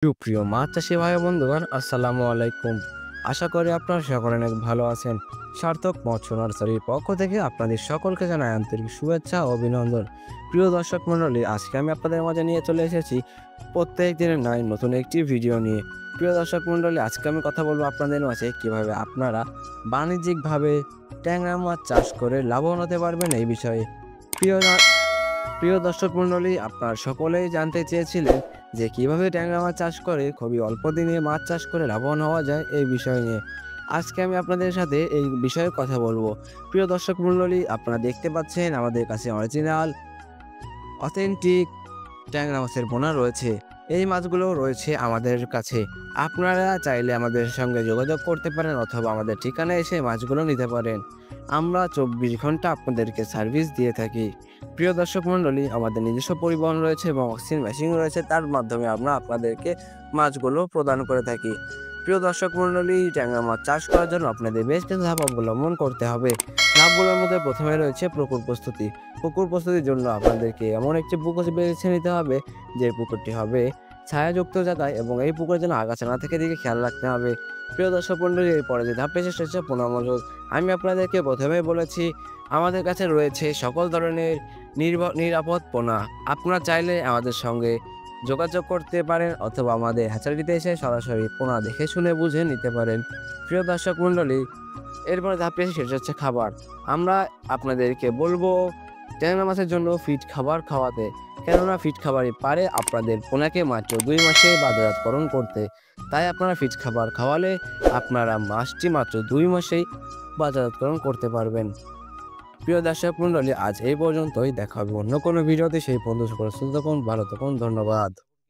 সুপ্রিয় মাছ চাষি ভাই বন্ধুগণ, আসসালামু আলাইকুম। আশা করি আপনারা সকলে অনেক ভালো আছেন। সার্থক মৎস্য নার্সারির পক্ষ থেকে আপনাদের সকলকে জানাই আন্তরিক শুভেচ্ছা ও অভিনন্দন। প্রিয় দর্শক মণ্ডলী, আজকে আমি আপনাদের মাঝে নিয়ে চলে এসেছি প্রত্যেক দিনের নয় নতুন একটি ভিডিও নিয়ে। প্রিয় দর্শক মণ্ডলী, আজকে আমি কথা বলবো আপনাদের মাঝে কিভাবে আপনারা বাণিজ্যিকভাবে ট্যাংরা মাছ চাষ করে লাভবান হতে পারবেন এই বিষয়ে। প্রিয় প্রিয় দর্শক মণ্ডলী, আপনারা সকলেই জানতে চেয়েছিলেন যে কিভাবে ট্যাংরা মাছ চাষ করে খুবই অল্প দিনে মাছ চাষ করে লাভবান হওয়া যায় এই বিষয় নিয়ে। আজকে আমি আপনাদের সাথে এই বিষয়ে কথা বলবো। প্রিয় দর্শক মণ্ডলী, আপনারা দেখতে পাচ্ছেন আমাদের কাছে অরিজিনাল অথেন্টিক ট্যাংরা মাছের পোনা রয়েছে। এই মাছগুলো রয়েছে আমাদের কাছে। আপনারা চাইলে আমাদের সঙ্গে যোগাযোগ করতে পারেন অথবা আমাদের ঠিকানায় এসে মাছগুলো নিতে পারেন। আমরা 24 ঘন্টা আপনাদেরকে সার্ভিস দিয়ে থাকি। প্রিয় দর্শক মণ্ডলী, আমাদের নিজস্ব পরিবহন রয়েছে এবং অক্সিজেন মেশিন রয়েছে, তার মাধ্যমে আমরা আপনাদেরকে মাছগুলো প্রদান করে থাকি। প্রিয় দর্শক মণ্ডলী, ট্যাংরা মাছ চাষ করার জন্য আপনাদের বেশ কিছু ধাপ অবলম্বন করতে হবে। ধাপগুলোর মধ্যে প্রথমে রয়েছে পুকুর প্রস্তুতি। পুকুর প্রস্তুতির জন্য আপনাদেরকে এমন একটি পুকুর বেছে নিতে হবে যে পুকুরটি হবে ছায়াযুক্ত জায়গায় এবং এই পুকুরের জন্য আগাছা না থেকে দিকে খেয়াল রাখতে হবে। প্রিয় দর্শক মণ্ডলী, এরপরে যে ধাপ পেছে সেটা হচ্ছে পোনা মজুত। আমি আপনাদেরকে প্রথমেই বলেছি আমাদের কাছে রয়েছে সকল ধরনের নিরাপদ পোনা। আপনারা চাইলে আমাদের সঙ্গে যোগাযোগ করতে পারেন অথবা আমাদের হ্যাচারিতে এসে সরাসরি পোনা দেখে শুনে বুঝে নিতে পারেন। প্রিয় দর্শক মণ্ডলী, এরপরে ধাপ পেছে সেটা হচ্ছে খাবার। আমরা আপনাদেরকে বলবো ট্যাংরা মাছের জন্য ফিড খাবার খাওয়াতে, কেননা ফিড খাবারই পারে আপনাদের পোনাকে মাত্র 2 মাসে বাজারজাতকরণ করতে। তাই আপনারা ফিড খাবার খাওয়ালে আপনারা মাছটি মাত্র 2 মাসেই বাজারজাতকরণ করতে পারবেন। প্রিয় দর্শক মণ্ডলী, আজ এই পর্যন্তই। দেখা হবে অন্য কোনো ভিডিওতে। সেই পর্যন্ত সকলে সুস্থ থাকুন, ভালো থাকুন। ধন্যবাদ।